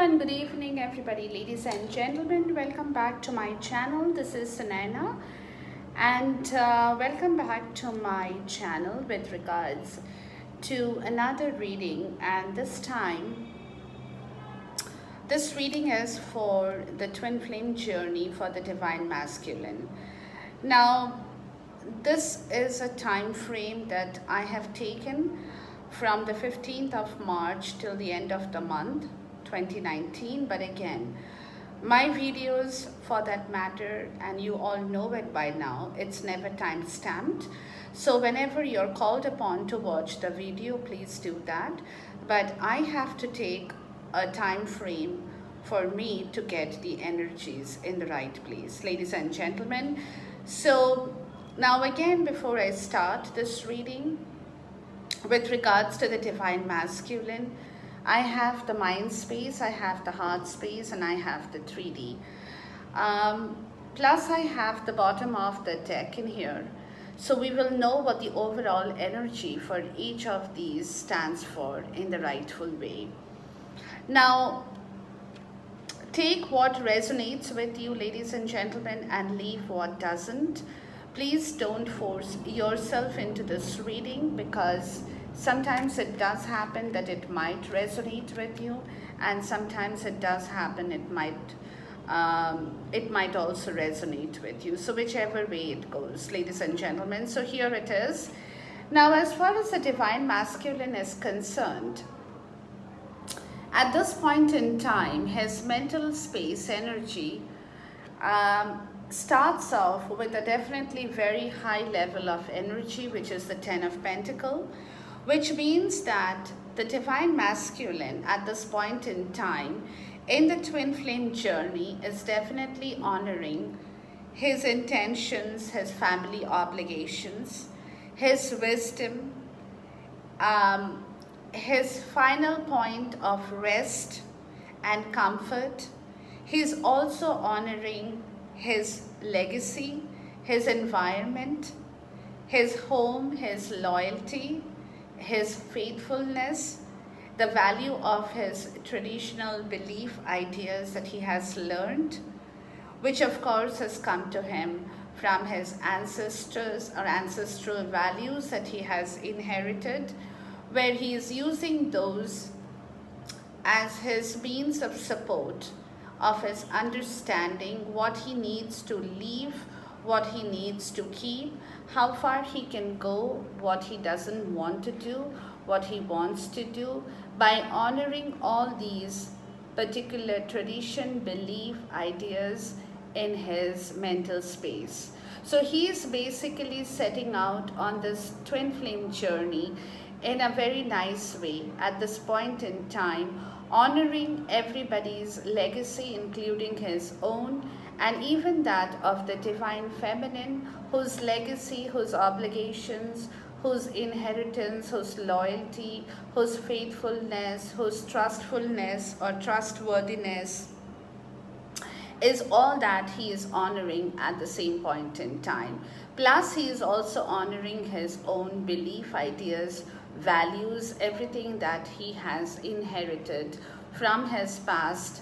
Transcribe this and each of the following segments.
and good evening everybody, ladies and gentlemen. Welcome back to my channel. This is Sunaina, and welcome back to my channel with regards to another reading. And this time this reading is for the twin flame journey for the divine masculine. Now this is a time frame that I have taken from the 15th of March till the end of the month 2019. But again, my videos, for that matter, and you all know it by now, it's never time stamped. So whenever you're called upon to watch the video, please do that. But I have to take a time frame for me to get the energies in the right place, ladies and gentlemen. So now again, before I start this reading with regards to the divine masculine, I have the mind space, I have the heart space, and I have the 3D. Plus I have the bottom of the deck in here. So we will know what the overall energy for each of these stands for in the rightful way. Now, take what resonates with you, ladies and gentlemen, and leave what doesn't. Please don't force yourself into this reading, because sometimes it does happen that it might resonate with you, and sometimes it does happen it might also resonate with you. So whichever way it goes, ladies and gentlemen. So here it is. Now, as far as the divine masculine is concerned, at this point in time, his mental space energy starts off with a definitely very high level of energy, which is the 10 of Pentacles, which means that the divine masculine at this point in time in the twin flame journey is definitely honoring his intentions, his family obligations, his wisdom, his final point of rest and comfort. He's also honoring his legacy, his environment, his home, his loyalty, his faithfulness, the value of his traditional belief ideas that he has learned, which of course has come to him from his ancestors or ancestral values that he has inherited, where he is using those as his means of support of his understanding what he needs to leave, what he needs to keep, how far he can go, what he doesn't want to do, what he wants to do, by honoring all these particular tradition, belief, ideas in his mental space. So he is basically setting out on this twin flame journey in a very nice way at this point in time, honoring everybody's legacy, including his own, and even that of the divine feminine, whose legacy, whose obligations, whose inheritance, whose loyalty, whose faithfulness, whose trustfulness or trustworthiness is all that he is honoring at the same point in time. Plus, he is also honoring his own belief, ideas, values, everything that he has inherited from his past,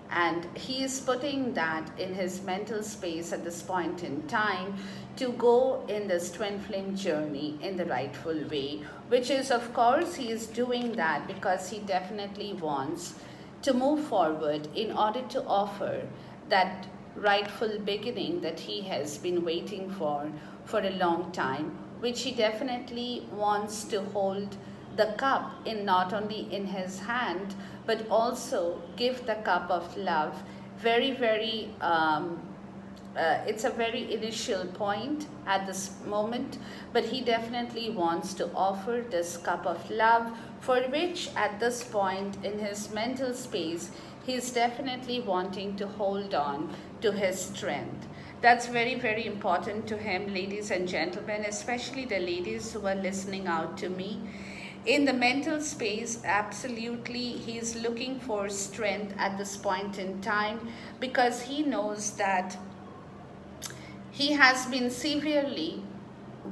and he is putting that in his mental space at this point in time to go in this twin flame journey in the rightful way, which is, of course, he is doing that because he definitely wants to move forward in order to offer that rightful beginning that he has been waiting for a long time, which he definitely wants to hold the cup in, not only in his hand, but also give the cup of love. It's a very initial point at this moment, but he definitely wants to offer this cup of love, for which at this point in his mental space, he's definitely wanting to hold on to his strength. That's very, very important to him, ladies and gentlemen, especially the ladies who are listening out to me. In the mental space, absolutely, he's looking for strength at this point in time, because he knows that he has been severely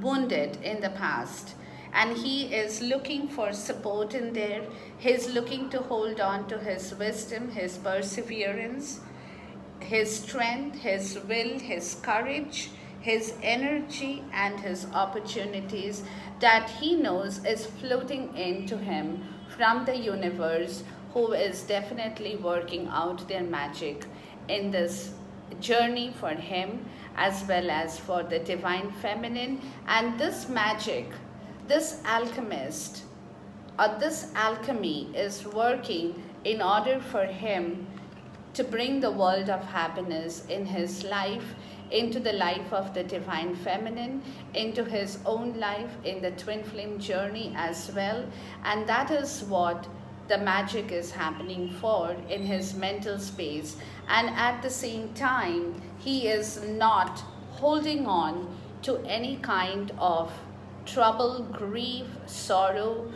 wounded in the past, and he is looking for support in there. He's looking to hold on to his wisdom, his perseverance, his strength, his will, his courage, his energy, and his opportunities that he knows is floating into him from the universe, who is definitely working out their magic in this journey for him as well as for the divine feminine. And this magic, this alchemist, or this alchemy is working in order for him to bring the world of happiness in his life, into the life of the divine feminine, into his own life, in the twin flame journey as well. And that is what the magic is happening for in his mental space. And at the same time, he is not holding on to any kind of trouble, grief, sorrow,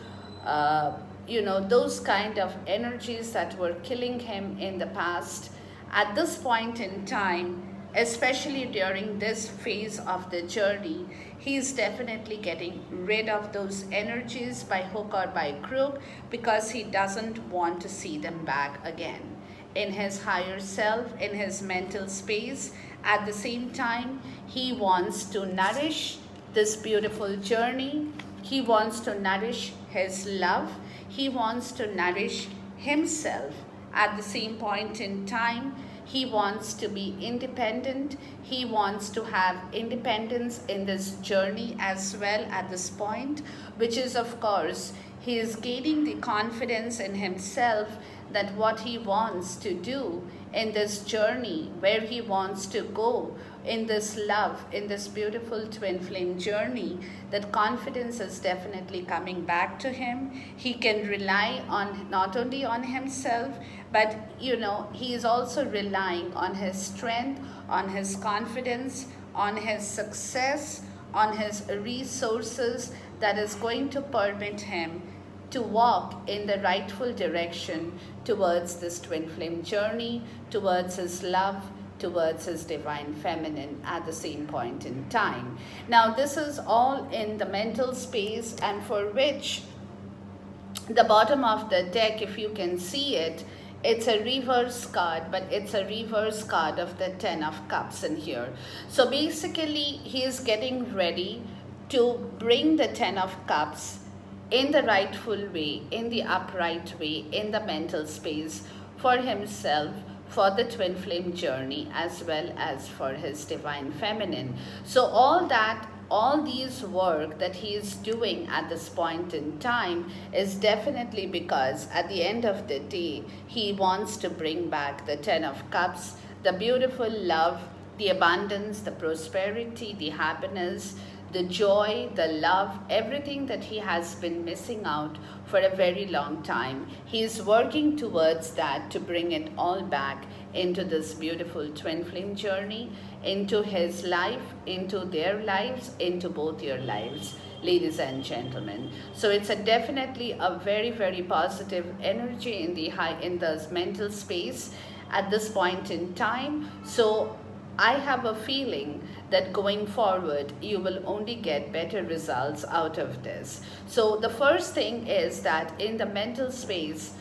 those kind of energies that were killing him in the past. At this point in time, especially during this phase of the journey, he is definitely getting rid of those energies by hook or by crook, because he doesn't want to see them back again in his higher self, in his mental space. At the same time, he wants to nourish this beautiful journey. He wants to nourish his love. He wants to nourish himself. At the same point in time, he wants to be independent. He wants to have independence in this journey as well at this point, which is, of course, he is gaining the confidence in himself that what he wants to do in this journey, where he wants to go in this love, in this beautiful twin flame journey, that confidence is definitely coming back to him. He can rely on not only on himself, but he is also relying on his strength, on his confidence, on his success, on his resources, that is going to permit him to walk in the rightful direction towards this twin flame journey, towards his love, towards his divine feminine at the same point in time. Now, this is all in the mental space, and for which the bottom of the deck, if you can see it, it's a reverse card, but it's a reverse card of the 10 of Cups in here. So basically, he is getting ready to bring the 10 of Cups in the rightful way, in the upright way, in the mental space for himself, for the twin flame journey, as well as for his divine feminine. So all these work that he is doing at this point in time is definitely because at the end of the day, he wants to bring back the 10 of Cups, the beautiful love, the abundance, the prosperity, the happiness, the joy, the love, everything that he has been missing out for a very long time. He is working towards that to bring it all back into this beautiful twin flame journey, into his life, into their lives, into both your lives, ladies and gentlemen. So it's definitely a very, very positive energy in the mental space at this point in time. So I have a feeling that going forward, you will only get better results out of this. So the first thing is that in the mental space,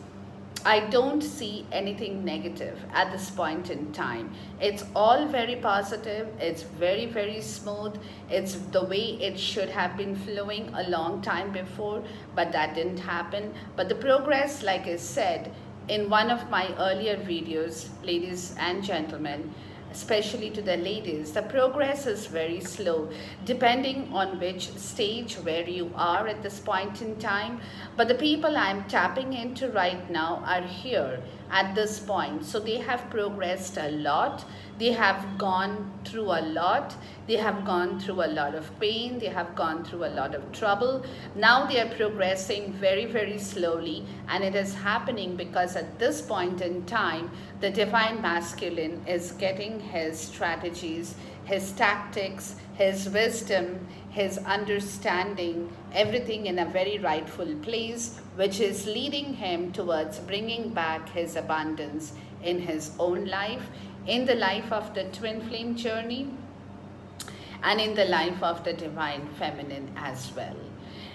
I don't see anything negative at this point in time. It's all very positive. It's very, very smooth. It's the way it should have been flowing a long time before, but that didn't happen. But the progress, like I said in one of my earlier videos, ladies and gentlemen, especially to the ladies, the progress is very slow depending on which stage where you are at this point in time. But the people I'm tapping into right now are here at this point, so they have progressed a lot. They have gone through a lot. They have gone through a lot of pain. They have gone through a lot of trouble. Now they are progressing very, very slowly, and it is happening because at this point in time, the divine masculine is getting his strategies, his tactics, his wisdom, his understanding, everything in a very rightful place, which is leading him towards bringing back his abundance in his own life, in the life of the twin flame journey, and in the life of the divine feminine as well.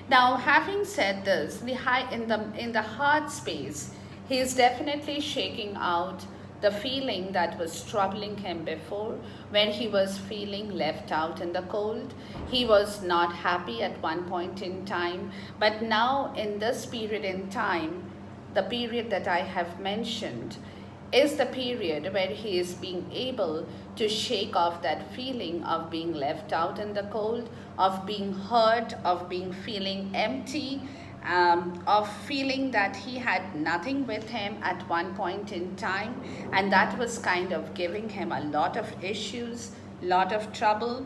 Now, having said this, in the heart space, he is definitely shaking out the feeling that was troubling him before, when he was feeling left out in the cold. He was not happy at one point in time, but now in this period in time, the period that I have mentioned, is the period where he is being able to shake off that feeling of being left out in the cold, of being hurt, of being feeling empty, of feeling that he had nothing with him at one point in time, and that was kind of giving him a lot of issues, lot of trouble.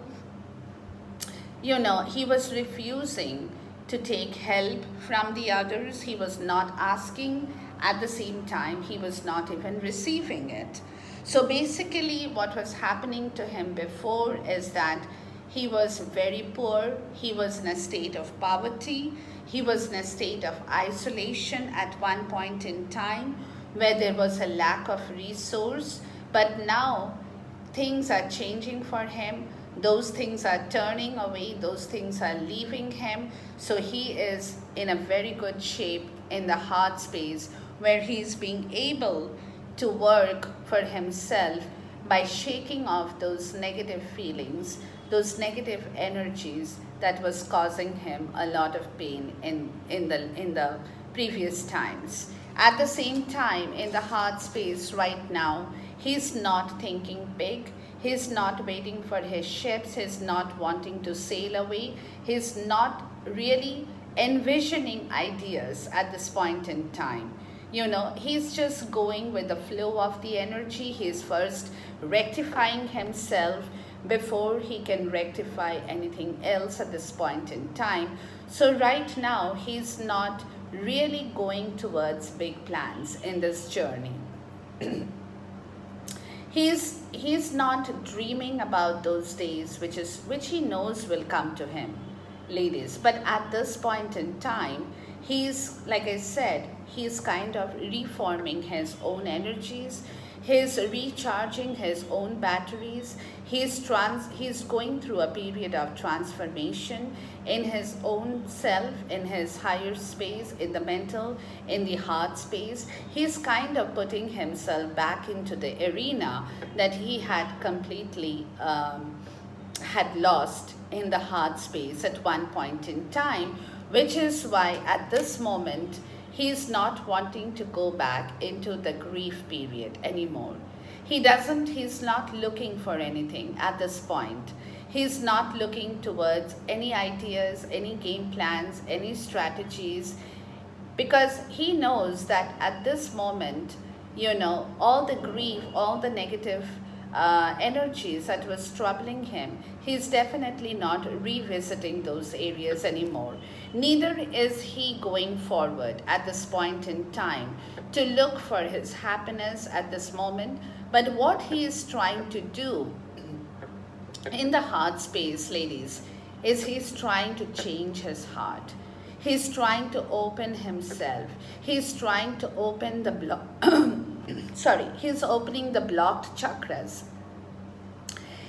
He was refusing to take help from the others. He was not asking. At the same time, he was not even receiving it. So basically, what was happening to him before is that he was very poor. He was in a state of poverty. He was in a state of isolation at one point in time, where there was a lack of resource. But now things are changing for him. Those things are turning away. Those things are leaving him. So he is in a very good shape in the heart space, where he is being able to work for himself by shaking off those negative feelings, those negative energies that was causing him a lot of pain in the previous times. At the same time, in the heart space right now, he's not thinking big. He's not waiting for his ships. He's not wanting to sail away. He's not really envisioning ideas at this point in time. He's just going with the flow of the energy. He's first rectifying himself before he can rectify anything else at this point in time. So right now, he's not really going towards big plans in this journey. He's not dreaming about those days which he knows will come to him, ladies. But at this point in time, he's, like I said, he's kind of reforming his own energies. He's recharging his own batteries. He's going through a period of transformation in his own self, in his higher space, in the mental, in the heart space. He's kind of putting himself back into the arena that he had completely had lost in the heart space at one point in time, which is why at this moment, he's not wanting to go back into the grief period anymore. He's not looking for anything at this point. He's not looking towards any ideas, any game plans, any strategies, because he knows that at this moment, all the grief, all the negative energies that was troubling him, he's definitely not revisiting those areas anymore. Neither is he going forward at this point in time to look for his happiness at this moment. But what he is trying to do in the heart space, ladies, is he's trying to change his heart. He's trying to open himself. He's trying to open the he's opening the blocked chakras.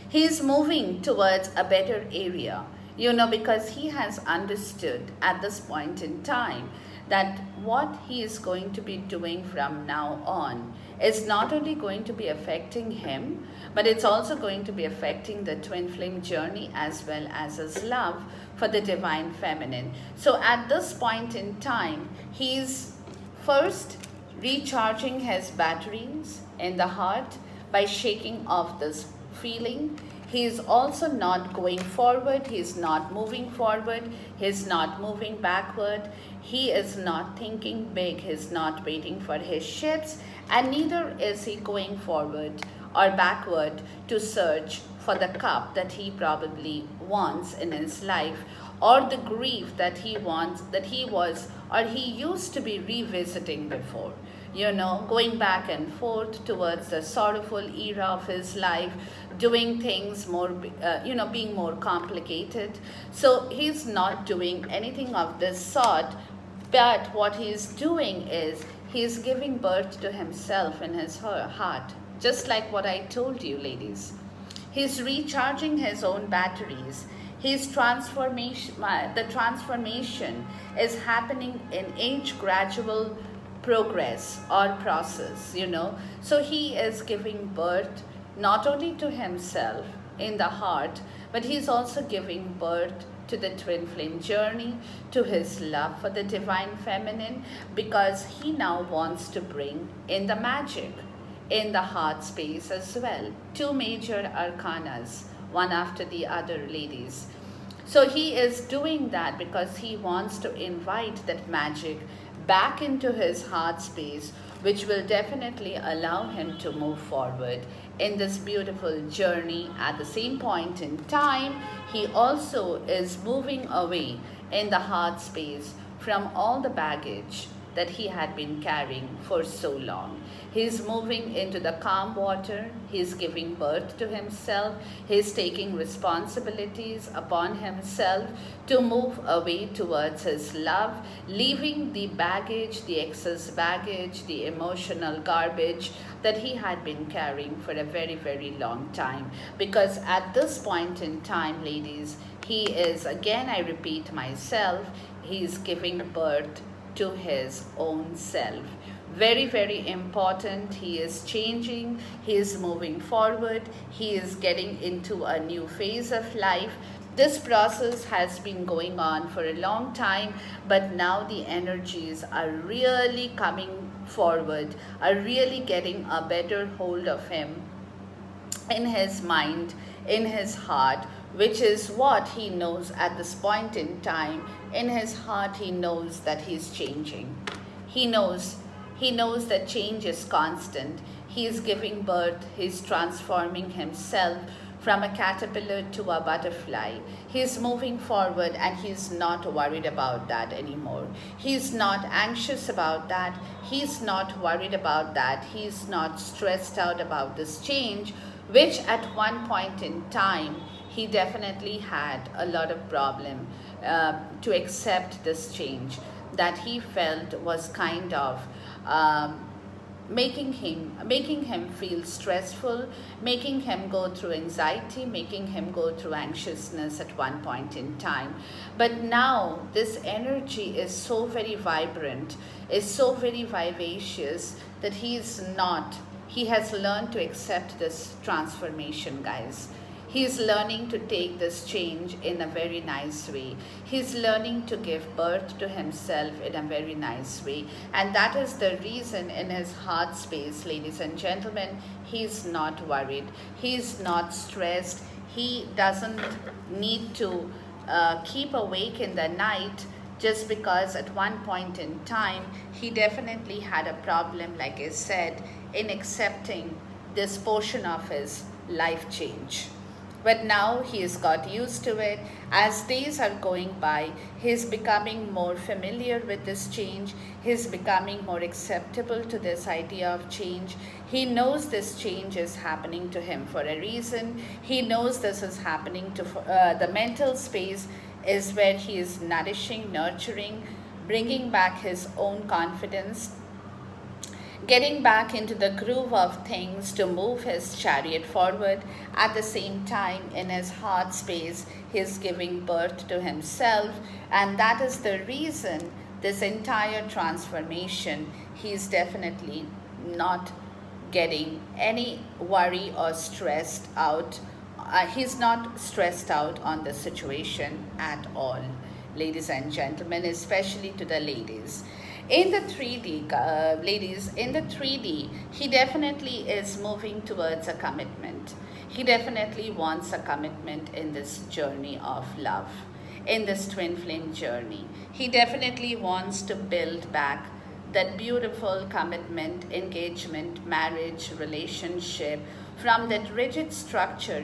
He's moving towards a better area, because he has understood at this point in time that what he is going to be doing from now on is not only going to be affecting him, but it's also going to be affecting the twin flame journey as well as his love for the divine feminine. So at this point in time, he's first recharging his batteries in the heart by shaking off this feeling. He is also not going forward. He is not moving forward. He is not moving backward. He is not thinking big. He is not waiting for his ships, and neither is he going forward or backward to search for the cup that he probably wants in his life, or the grief that he wants, that he was or he used to be revisiting before. Going back and forth towards the sorrowful era of his life, doing things more, being more complicated. So he's not doing anything of this sort, but what he's doing is he's giving birth to himself in his heart, just like what I told you, ladies. He's recharging his own batteries. His transformation, the transformation is happening in each gradual progress or process, So he is giving birth not only to himself in the heart, but he's also giving birth to the twin flame journey, to his love for the divine feminine, because he now wants to bring in the magic in the heart space as well. Two major arcanas, one after the other, ladies. So he is doing that because he wants to invite that magic back into his heart space, which will definitely allow him to move forward in this beautiful journey. At the same point in time, he also is moving away in the heart space from all the baggage that he had been carrying for so long. He's moving into the calm water. He's giving birth to himself. He's taking responsibilities upon himself to move away towards his love, leaving the baggage, the excess baggage, the emotional garbage that he had been carrying for a very, very long time. Because at this point in time, ladies, he is, again, I repeat myself, he's giving birth to his own self. Very, very important. He is changing. He is moving forward. He is getting into a new phase of life. This process has been going on for a long time, but now the energies are really coming forward, are really getting a better hold of him in his mind, in his heart, which is what he knows at this point in time. In his heart, he knows that he's changing. He knows that change is constant. He is giving birth. He's transforming himself from a caterpillar to a butterfly. He's moving forward and he's not worried about that anymore. He's not anxious about that. He's not worried about that. He's not stressed out about this change, which at one point in time, he definitely had a lot of problem to accept this change that he felt was kind of making him feel stressful, making him go through anxiety, making him go through anxiousness at one point in time. But now this energy is so very vibrant, is so very vivacious that he has learned to accept this transformation, guys. He's learning to take this change in a very nice way. He's learning to give birth to himself in a very nice way. And that is the reason in his heart space, ladies and gentlemen, he's not worried. He's not stressed. He doesn't need to keep awake in the night just because at one point in time, he definitely had a problem, like I said, in accepting this portion of his life change. But now he has got used to it. As days are going by, he's becoming more familiar with this change. He's becoming more acceptable to this idea of change. He knows this change is happening to him for a reason. He knows this is happening to the mental space is where he is nourishing, nurturing, bringing back his own confidence, getting back into the groove of things to move his chariot forward. At the same time, in his heart space, he's giving birth to himself. And that is the reason this entire transformation, he's definitely not getting any worry or stressed out. He's not stressed out on the situation at all, ladies and gentlemen, especially to the ladies. In the 3D, ladies, in the 3D, he definitely is moving towards a commitment. He definitely wants a commitment in this journey of love, in this twin flame journey. He definitely wants to build back that beautiful commitment, engagement, marriage, relationship from that rigid structure.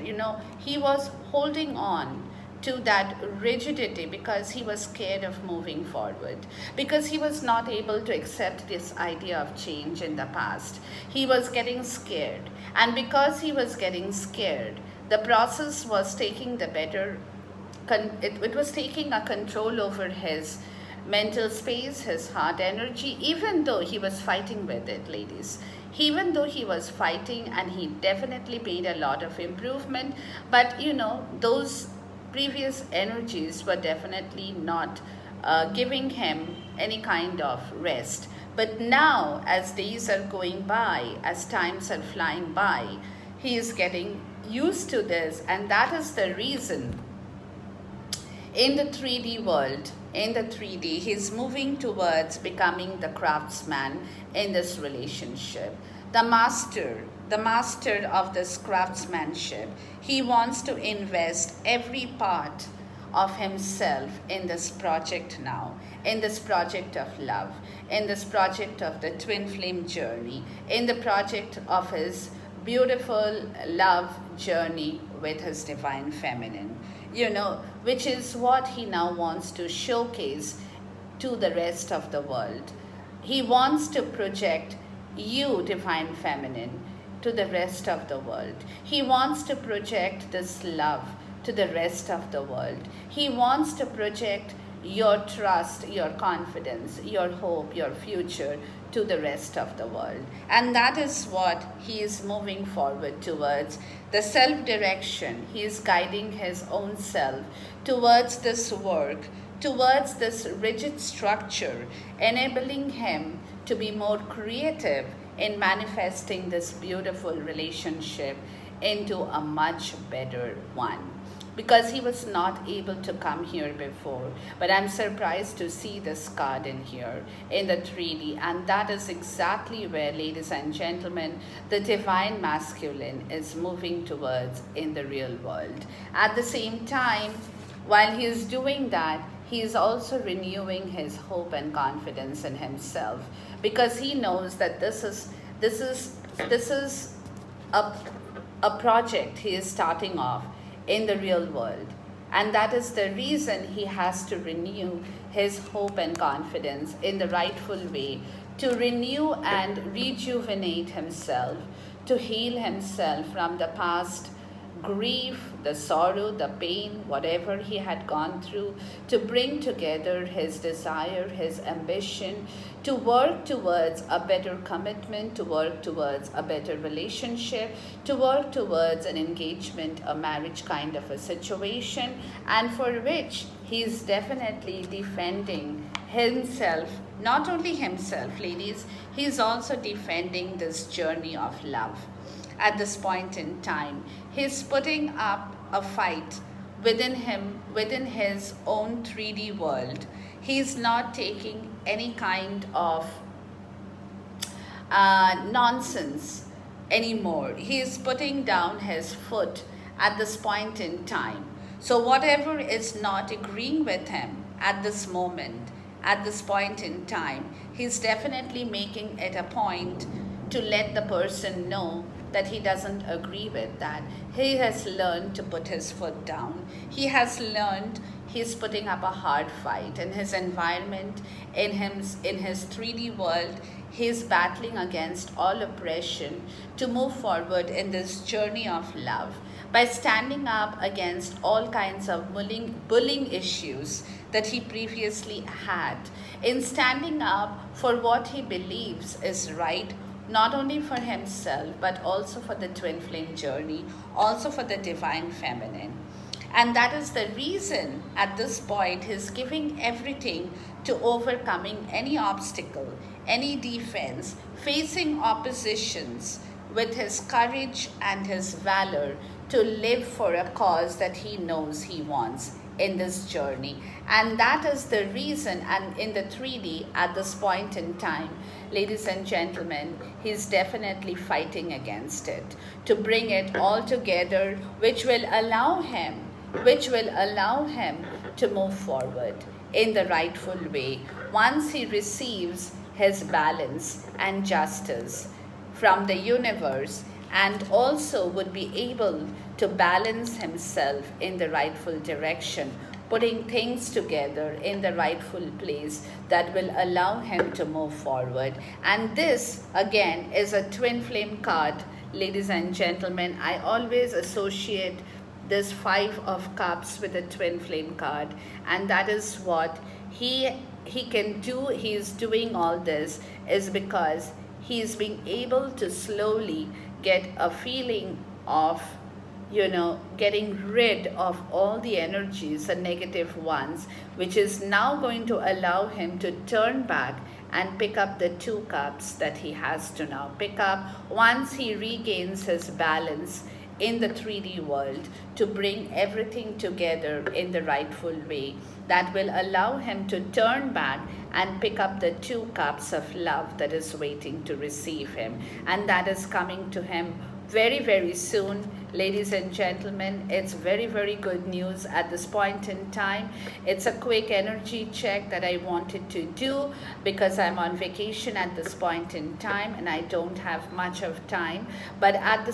He was holding on to that rigidity because he was scared of moving forward, because he was not able to accept this idea of change in the past. He was getting scared, and because he was getting scared, the process was taking it was taking a control over his mental space, his heart energy, even though he was fighting with it, ladies. Even though he was fighting, and he definitely made a lot of improvement, but those previous energies were definitely not giving him any kind of rest. But now, as days are going by, as times are flying by, he is getting used to this, and that is the reason in the 3D world, in the 3D, he's moving towards becoming the craftsman in this relationship. The master of this craftsmanship. He wants to invest every part of himself in this project now, in this project of love, in this project of the twin flame journey, in the project of his beautiful love journey with his divine feminine, which is what he now wants to showcase to the rest of the world. He wants to project you, divine feminine, to the rest of the world. He wants to project this love to the rest of the world. He wants to project your trust, your confidence, your hope, your future to the rest of the world. And that is what he is moving forward towards, the self-direction. He is guiding his own self towards this work, towards this rigid structure, enabling him to be more creative in manifesting this beautiful relationship into a much better one. Because he was not able to come here before. But I'm surprised to see this card in here, in the 3D. And that is exactly where, ladies and gentlemen, the divine masculine is moving towards in the real world. At the same time, while he is doing that, he is also renewing his hope and confidence in himself. Because he knows that this is a project he is starting off in the real world. And that is the reason he has to renew his hope and confidence in the rightful way, to renew and rejuvenate himself, to heal himself from the past grief, the sorrow, the pain, whatever he had gone through, to bring together his desire, his ambition, to work towards a better commitment, to work towards a better relationship, to work towards an engagement, a marriage kind of a situation, and for which he is definitely defending himself. Not only himself, ladies, he is also defending this journey of love. At this point in time, he's putting up a fight within him, within his own 3D world. He's not taking any kind of nonsense anymore. He is putting down his foot at this point in time. So whatever is not agreeing with him at this moment, at this point in time, he's definitely making it a point to let the person know that he doesn't agree with that. He has learned to put his foot down. He has learned he's putting up a hard fight in his environment, in his 3D world. He's battling against all oppression to move forward in this journey of love by standing up against all kinds of bullying issues that he previously had, in standing up for what he believes is right, not only for himself, but also for the twin flame journey, also for the divine feminine. And that is the reason at this point he's giving everything to overcoming any obstacle, any defense, facing oppositions with his courage and his valor to live for a cause that he knows he wants in this journey. And that is the reason, and in the 3D at this point in time, ladies and gentlemen, he's definitely fighting against it, to bring it all together, which will allow him to move forward in the rightful way once he receives his balance and justice from the universe, and also would be able to balance himself in the rightful direction, putting things together in the rightful place that will allow him to move forward. And this, again, is a twin flame card, ladies and gentlemen. I always associate this 5 of Cups with a twin flame card, and that is what he can do. He is doing all this is because he is being able to slowly get a feeling of getting rid of all the energies, the negative ones, which is now going to allow him to turn back and pick up the 2 cups that he has to now pick up once he regains his balance in the 3D world, to bring everything together in the rightful way that will allow him to turn back and pick up the 2 cups of love that is waiting to receive him, and that is coming to him very, very soon. Ladies and gentlemen, it's very, very good news at this point in time. It's a quick energy check that I wanted to do because I'm on vacation at this point in time and I don't have much of time. But in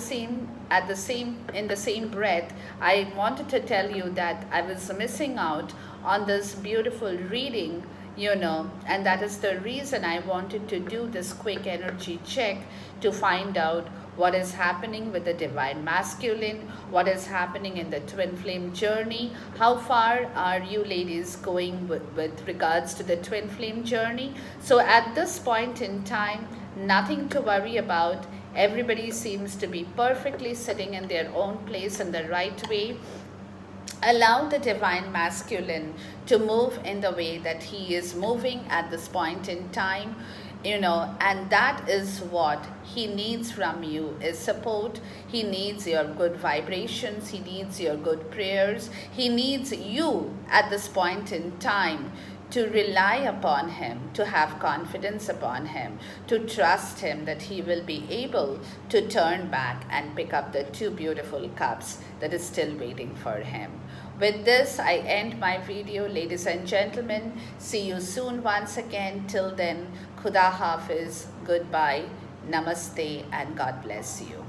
the same breath, I wanted to tell you that I was missing out on this beautiful reading, and that is the reason I wanted to do this quick energy check to find out what is happening with the divine masculine, what is happening in the twin flame journey, how far are you ladies going with regards to the twin flame journey. So at this point in time, nothing to worry about. Everybody seems to be perfectly sitting in their own place in the right way. Allow the divine masculine to move in the way that he is moving at this point in time, and that is what he needs from you, is support. He needs your good vibrations. He needs your good prayers. He needs you at this point in time to rely upon him, to have confidence upon him, to trust him that he will be able to turn back and pick up the 2 beautiful cups that is still waiting for him. With this, I end my video, ladies and gentlemen. See you soon once again. Till then, Khuda Hafiz, goodbye, namaste, and God bless you.